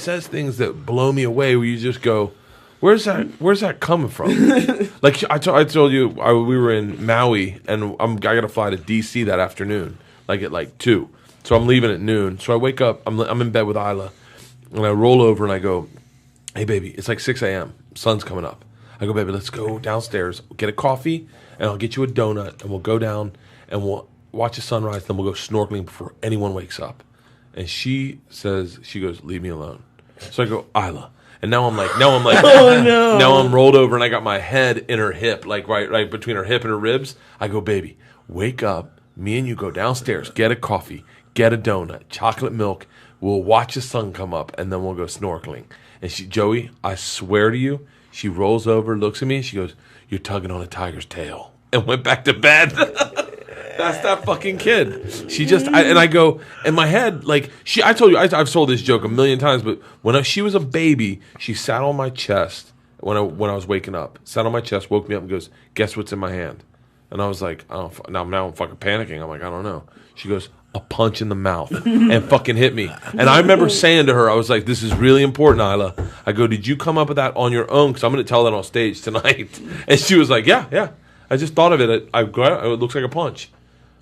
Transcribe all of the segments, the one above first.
says things that blow me away where you just go, where's that coming from? Like I told you, we were in Maui, and I got to fly to D.C. that afternoon, like at like 2. So I'm leaving at noon. So I wake up, I'm in bed with Isla, and I roll over and I go, hey, baby, it's like 6 a.m. Sun's coming up. I go, baby, let's go downstairs, get a coffee, and I'll get you a donut, and we'll go down, and we'll watch the sunrise, then we'll go snorkeling before anyone wakes up. And she goes, leave me alone. So I go, Isla. And now I'm like, oh, no. Now I'm rolled over, and I got my head in her hip, like right between her hip and her ribs. I go, baby, wake up. Me and you go downstairs, get a coffee, get a donut, chocolate milk. We'll watch the sun come up, and then we'll go snorkeling. And Joey, I swear to you, she rolls over, looks at me, and she goes, you're tugging on a tiger's tail. And went back to bed. That's that fucking kid. She just, I go, in my head, like, I told you, I've told this joke a million times, but when she was a baby, she sat on my chest when I was waking up. Sat on my chest, woke me up, and goes, guess what's in my hand? And I was like, oh, now I'm fucking panicking. I'm like, I don't know. She goes, a punch in the mouth, and fucking hit me. And I remember saying to her, I was like, this is really important, Isla. I go, did you come up with that on your own? Because I'm going to tell that on stage tonight. And she was like, yeah. I just thought of it. It looks like a punch.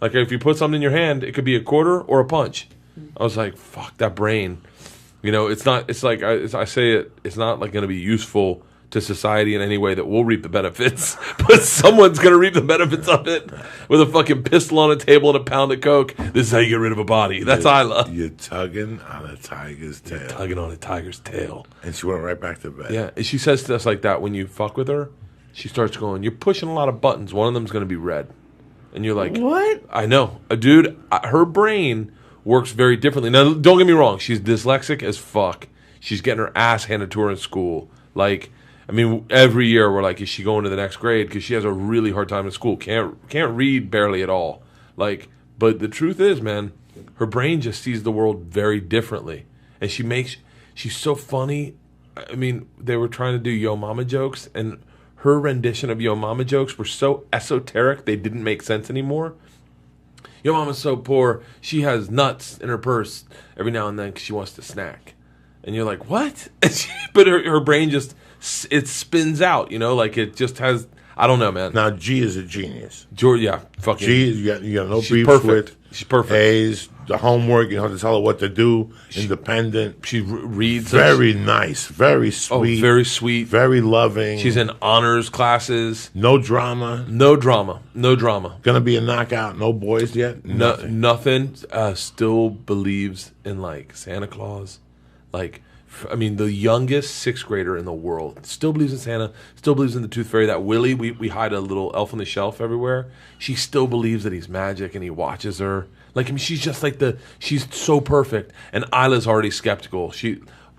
Like if you put something in your hand, it could be a quarter or a punch. I was like, fuck, that brain. You know, it's not, it's like, I say it, it's not like going to be useful to society in any way that we'll reap the benefits, but someone's going to reap the benefits of it with a fucking pistol on a table and a pound of coke. This is how you get rid of a body. That's Isla. You're tugging on a tiger's tail. You're tugging on a tiger's tail. And she went right back to bed. Yeah, and she says to us like that when you fuck with her, she starts going, you're pushing a lot of buttons. One of them's going to be red. And you're like, what? I know. Dude, her brain works very differently. Now, don't get me wrong. She's dyslexic as fuck. She's getting her ass handed to her in school. Like, I mean, every year we're like, is she going to the next grade? Because she has a really hard time in school. Can't read barely at all. Like, but the truth is, man, her brain just sees the world very differently. And she's so funny. I mean, they were trying to do Yo Mama jokes, and her rendition of Yo Mama jokes were so esoteric they didn't make sense anymore. Yo Mama's so poor, she has nuts in her purse every now and then because she wants to snack. And you're like, what? But her brain just, it spins out, you know? Like it just has, I don't know, man. Now, G is a genius. George, yeah, fucking. G, you got no beefs perfect. with. She's perfect. A's, the homework, you don't have to tell her what to do. Independent. She reads. Very nice. Very sweet. Oh, very sweet. Very loving. She's in honors classes. No drama. No drama. Gonna be a knockout. No boys yet? Nothing. Still believes in, like, Santa Claus. Like, I mean, the youngest 6th grader in the world still believes in Santa, still believes in the Tooth Fairy. That Willie, we hide a little elf on the shelf everywhere. She still believes that he's magic and he watches her. Like, I mean, she's just like she's so perfect. And Isla's already skeptical.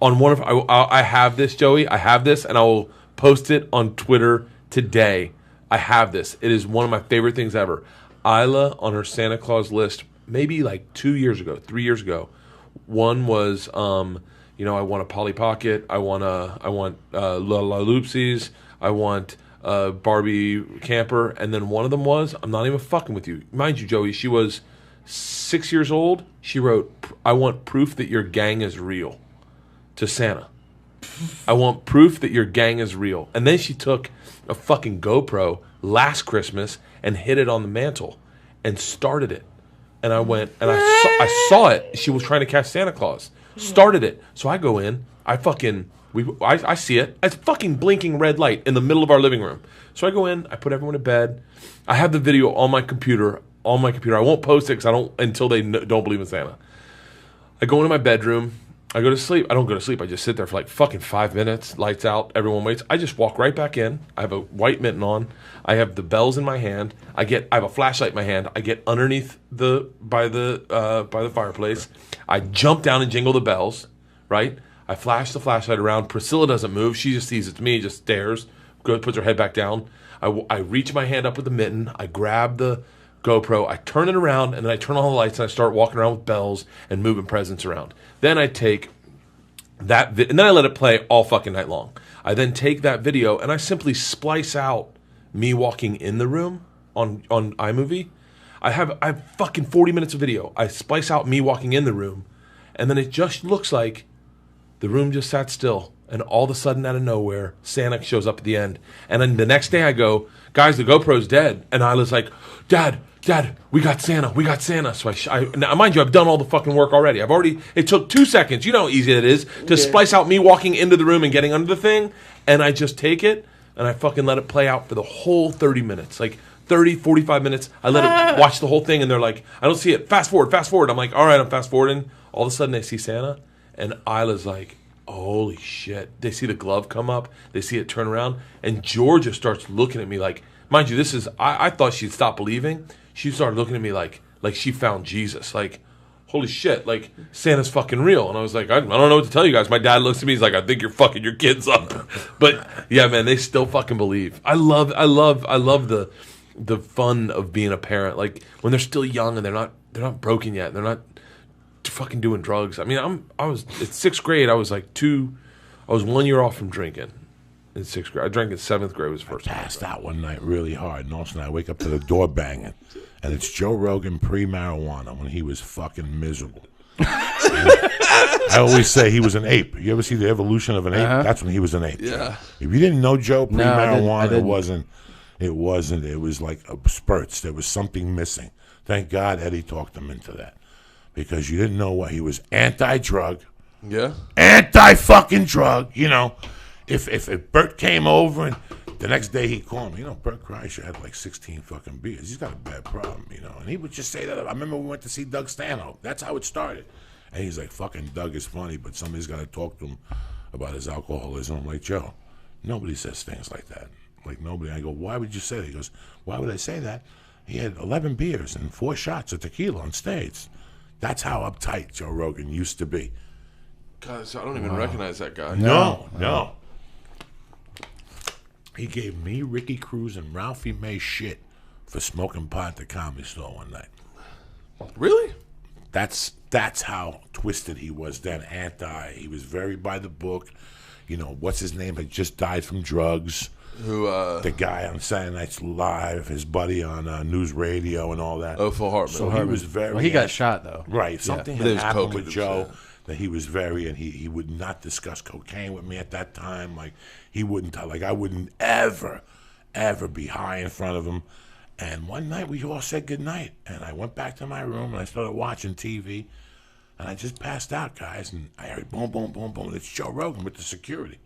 I have this, Joey. I have this, and I will post it on Twitter today. I have this. It is one of my favorite things ever. Isla on her Santa Claus list, maybe like 2 years ago, 3 years ago. One was, I want a Polly Pocket. I want La La Loopsies. I want Barbie Camper. And then one of them was, I'm not even fucking with you. Mind you, Joey, she was 6 years old. She wrote, I want proof that your gang is real to Santa. I want proof that your gang is real. And then she took a fucking GoPro last Christmas and hid it on the mantle and started it. And I went, and I saw it. She was trying to catch Santa Claus. Started it. So I go in. I see it. It's fucking blinking red light in the middle of our living room. So I go in. I put everyone to bed. I have the video on my computer. I won't post it until they don't believe in Santa. I go into my bedroom. I go to sleep. I don't go to sleep. I just sit there for like fucking 5 minutes. Lights out. Everyone waits. I just walk right back in. I have a white mitten on. I have the bells in my hand. I have a flashlight in my hand. I get underneath by the fireplace. I jump down and jingle the bells. Right. I flash the flashlight around. Priscilla doesn't move. She just sees it's me. Just stares. Puts her head back down. I reach my hand up with the mitten. I grab the GoPro. I turn it around, and then I turn on the lights, and I start walking around with bells and moving presents around. Then I take that and then I let it play all fucking night long. I then take that video, and I simply splice out me walking in the room on iMovie. I have fucking 40 minutes of video. I splice out me walking in the room, and then it just looks like The room just sat still. And all of a sudden, out of nowhere, Santa shows up at the end. And then the next day I go, guys, the GoPro's dead. And Isla's like, Dad, we got Santa. So now, mind you, I've done all the fucking work already. It took 2 seconds. You know how easy it is to splice out me walking into the room and getting under the thing. And I just take it and I fucking let it play out for the whole 30 minutes. Like 30, 45 minutes. I let it watch the whole thing and they're like, I don't see it. Fast forward. I'm like, all right, I'm fast forwarding. All of a sudden they see Santa and Isla's like, holy shit. They see the glove come up. They see it turn around. And Georgia starts looking at me like, mind you, I thought she'd stop believing. She started looking at me like she found Jesus. Like, holy shit, like, Santa's fucking real. And I was like, I don't know what to tell you guys. My dad looks at me, he's like, I think you're fucking your kids up. But, yeah, man, they still fucking believe. I love the fun of being a parent. Like, when they're still young and they're not broken yet. They're not fucking doing drugs. I mean, it's 6th grade. I was 1 year off from drinking in 6th grade. I drank in 7th grade was the first time. Passed out one night really hard, and all of a sudden I wake up to the door banging, and it's Joe Rogan pre-marijuana when he was fucking miserable. I always say he was an ape. You ever see the evolution of an ape? That's when he was an ape. Yeah. If you didn't know Joe pre-marijuana, I it was like spurts. There was something missing. Thank God Eddie talked him into that. Because you didn't know what he was anti-drug. Yeah. Anti-fucking drug, you know. If Bert came over and the next day he'd call me, Bert Kreischer had like 16 fucking beers. He's got a bad problem, and he would just say that. I remember we went to see Doug Stanhope. That's how it started. And he's like, fucking Doug is funny, but somebody's got to talk to him about his alcoholism. I'm like, Joe, nobody says things like that. Like, nobody. I go, why would you say that? He goes, why would I say that? He had 11 beers and 4 shots of tequila on stage. That's how uptight Joe Rogan used to be. God, I don't even recognize that guy. No. He gave me, Ricky Cruz, and Ralphie May shit for smoking pot at the Comedy Store one night. Really? That's how twisted he was then. He was very by the book. What's his name had just died from drugs. Who? The guy on Saturday Nights Live, his buddy on News Radio and all that. Oh, Phil Hartman. So he was very... Well, he got shot, though. Right. Something had had happened with coke Joe that he was very... And he would not discuss cocaine with me at that time. Like, he wouldn't... Like, I wouldn't ever be high in front of him. And one night, we all said goodnight. And I went back to my room, and I started watching TV. And I just passed out, guys. And I heard boom, boom, boom, boom. It's Joe Rogan with the security.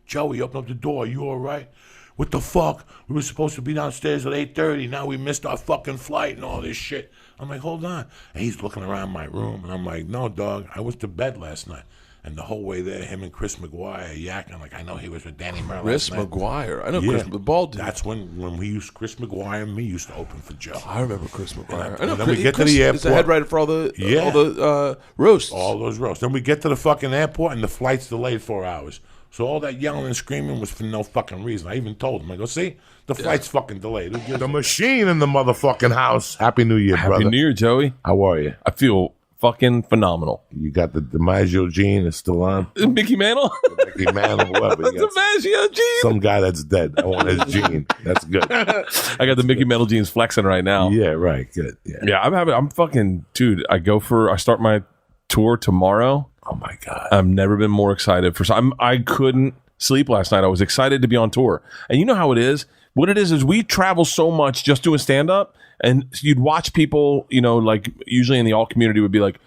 Joey, open up the door. You all right? What the fuck? We were supposed to be downstairs at 8:30. Now we missed our fucking flight and all this shit. I'm like, hold on. And he's looking around my room, and I'm like, no, dog. I went to bed last night. And the whole way there, him and Chris McGuire yakking. Like, I know he was with Danny Merle. Chris McGuire. I know Chris the bald dude. That's when we used Chris McGuire and me used to open for Joe. I remember Chris McGuire. And then we get to the airport. He's the head writer for all the roasts. All those roasts. Then we get to the fucking airport, and the flight's delayed 4 hours. So all that yelling and screaming was for no fucking reason. I even told him, I go, see, the flight's fucking delayed. The machine in the motherfucking house. Happy New Year, brother. Happy New Year, Joey. How are you? I feel fucking phenomenal. You got the DiMaggio gene is still on? Mickey Mantle? Mickey Mantle, whoever. DiMaggio gene? Some guy that's dead. I want his gene. That's good. I got the Mickey Mantle jeans flexing right now. Yeah, right. Good. Yeah, I'm fucking, dude, I start my tour tomorrow. Oh, my God. I've never been more excited I couldn't sleep last night. I was excited to be on tour. And you know how it is? What it is we travel so much just doing stand-up, and you'd watch people, like usually in the alt community would be like,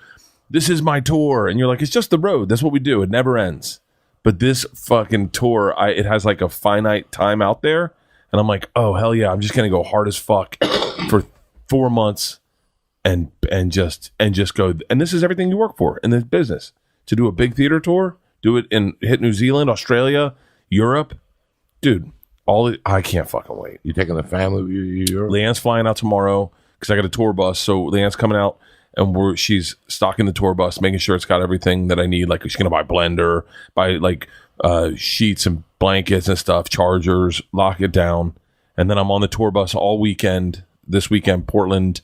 this is my tour. And you're like, it's just the road. That's what we do. It never ends. But this fucking tour, it has like a finite time out there. And I'm like, oh, hell yeah. I'm just going to go hard as fuck for 4 months and just go. And this is everything you work for in this business. To do a big theater tour, hit New Zealand, Australia, Europe. Dude, I can't fucking wait. You taking the family with you? Leanne's flying out tomorrow because I got a tour bus. So Leanne's coming out and she's stocking the tour bus, making sure it's got everything that I need. Like she's going to buy blender, buy like sheets and blankets and stuff, chargers, lock it down. And then I'm on the tour bus all weekend. This weekend, Portland,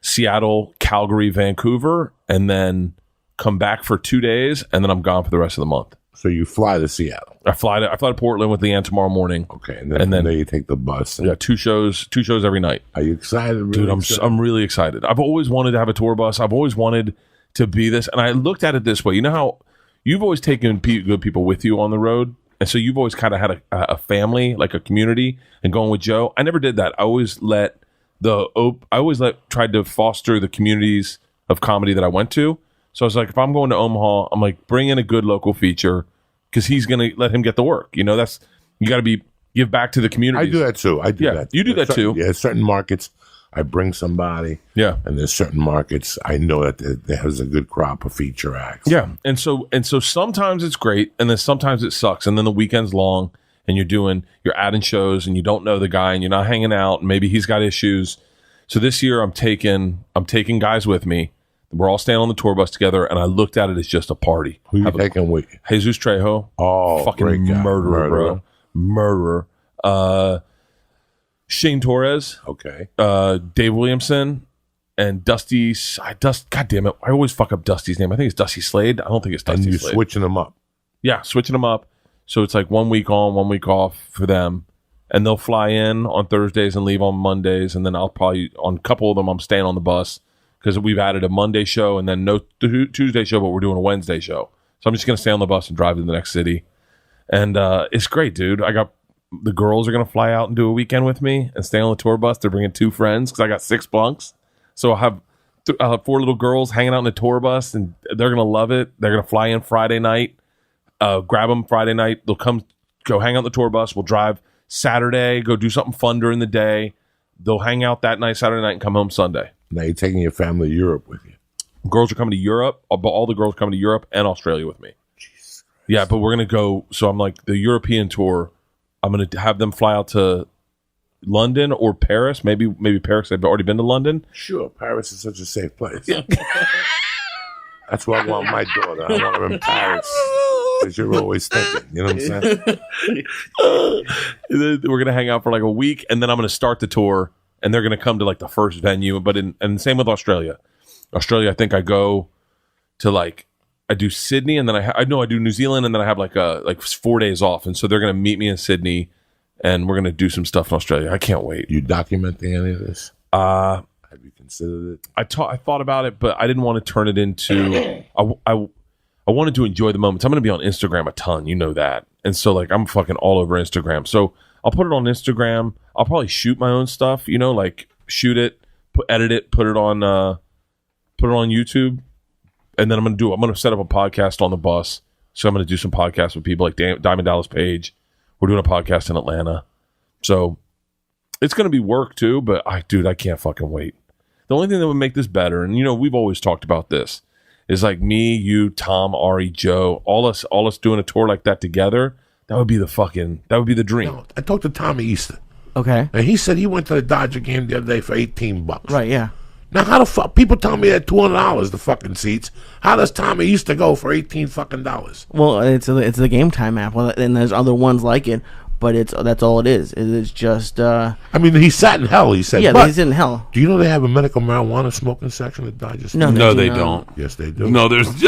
Seattle, Calgary, Vancouver, and then come back for 2 days, and then I'm gone for the rest of the month. So you fly to Seattle. I fly to Portland with Leanne tomorrow morning. Okay, and then you take the bus. Yeah, two shows every night. Are you excited? Really dude? excited? I'm really excited. I've always wanted to have a tour bus. I've always wanted to be this, and I looked at it this way. You know how you've always taken good people with you on the road. And so you've always kind of had a family, like a community, and going with Joe. I never did that. I always tried to foster the communities of comedy that I went to. So I was like, if I'm going to Omaha, I'm like, bring in a good local feature because he's going to let him get the work. You know, you got to give back to the community. I do that too. You do that too. Yeah, certain markets, I bring somebody. Yeah. And there's certain markets I know that there has a good crop of feature acts. Yeah. And so sometimes it's great, and then sometimes it sucks. And then the weekend's long, and you're adding shows, and you don't know the guy, and you're not hanging out, and maybe he's got issues. So this year I'm taking guys with me. We're all staying on the tour bus together, and I looked at it as just a party. Who you taking with you? Jesus Trejo. Oh, fucking great guy. murderer, bro. Murderer. Shane Torres. Okay. Dave Williamson. And Dusty. God damn it. I always fuck up Dusty's name. I think it's Dusty Slade. I don't think it's Dusty And you're Slade. switching them up. Yeah, switching them up. So it's like 1 week on, 1 week off for them. And they'll fly in on Thursdays and leave on Mondays. And then I'll probably, on a couple of them, I'm staying on the bus because we've added a Monday show and then no Tuesday show, but we're doing a Wednesday show. So I'm just going to stay on the bus and drive to the next city. And it's great, dude. The girls are going to fly out and do a weekend with me and stay on the tour bus. They're bringing 2 friends because I got 6 bunks. So I'll have 4 little girls hanging out in the tour bus, and they're going to love it. They're going to fly in Friday night, grab them Friday night. They'll go hang out in the tour bus. We'll drive Saturday, go do something fun during the day. They'll hang out that night, Saturday night, and come home Sunday. Now you're taking your family to Europe with you. Girls are coming to Europe. All the girls are coming to Europe and Australia with me. Jesus Christ. Yeah, but we're going to go. So I'm like, the European tour, I'm going to have them fly out to London or Paris. Maybe Paris. They've already been to London. Sure, Paris is such a safe place. That's why I want my daughter. I want her in Paris. Because you're always thinking. You know what I'm saying? We're going to hang out for like a week, and then I'm going to start the tour, and they're going to come to like the first venue. And same with Australia. Australia, I think I go to I do Sydney, and then I do New Zealand, and then I have like 4 days off. And so they're going to meet me in Sydney, and we're going to do some stuff in Australia. I can't wait. You documenting any of this? Have you considered it? I thought about it, but I didn't want to turn it into. I wanted to enjoy the moments. I'm going to be on Instagram a ton, you know that, and so I'm fucking all over Instagram. So I'll put it on Instagram. I'll probably shoot my own stuff, shoot it, edit it, put it on YouTube, and then I'm going to set up a podcast on the bus. So I'm going to do some podcasts with people like Diamond Dallas Page. We're doing a podcast in Atlanta. So it's going to be work too, but I can't fucking wait. The only thing that would make this better, and we've always talked about this, is like me, you, Tom, Ari, Joe, all us doing a tour like that together. That would be the dream. No, I talked to Tommy Easter. Okay. And he said he went to the Dodger game the other day for $18. Right, yeah. Now, how the fuck? People tell me that $200 the fucking seats. How does Tommy Easter go for $18 fucking dollars? Well, it's the Game Time app, and there's other ones like it, but that's all it is. It's just. I mean, he sat in hell. He said, yeah, but he's in hell. do you know they have a medical marijuana smoking section at Dodger No, Stadium? No, do they not. don't. Yes, they do. No, there's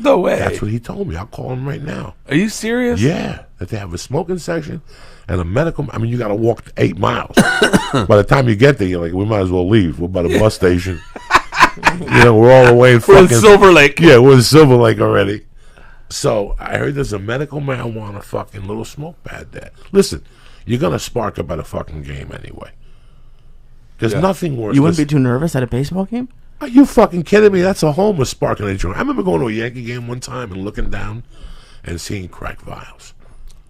no way. That's what he told me. I'll call him right now. Are you serious? Yeah, that they have a smoking section and a medical. I mean, you got to walk 8 miles. By the time you get there, you're like, we might as well leave. We're by the bus station. We're all the way in We're in fucking Silver Lake. Yeah, we're in Silver Lake already. So I heard there's a medical marijuana fucking little smoke pad there. Listen, you're gonna spark up at a fucking game anyway. There's nothing worse. You wouldn't be too nervous at a baseball game? Are you fucking kidding me? That's a homeless sparking a joint. I remember going to a Yankee game one time and looking down and seeing crack vials.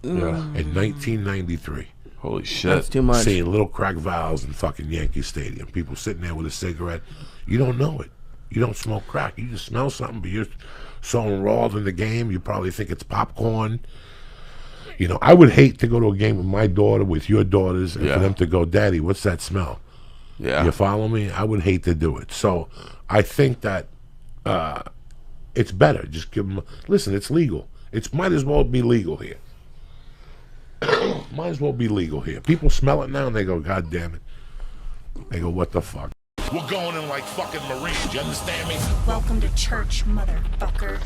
Yeah. In 1993. Holy shit. That's too much. Seeing little crack vials in fucking Yankee Stadium. People sitting there with a cigarette. You don't know it. You don't smoke crack. You just smell something, but you're so enrolled in the game, you probably think it's popcorn. I would hate to go to a game with my daughter, with your daughters, and for them to go, Daddy, what's that smell? Yeah. You follow me? I would hate to do it. So I think that it's better. Just give them. Listen, it's legal. It might as well be legal here. Might as well be legal here. People smell it now and they go, God damn it. They go, what the fuck? We're going in like fucking Marines. You understand me? Welcome to church, motherfucker.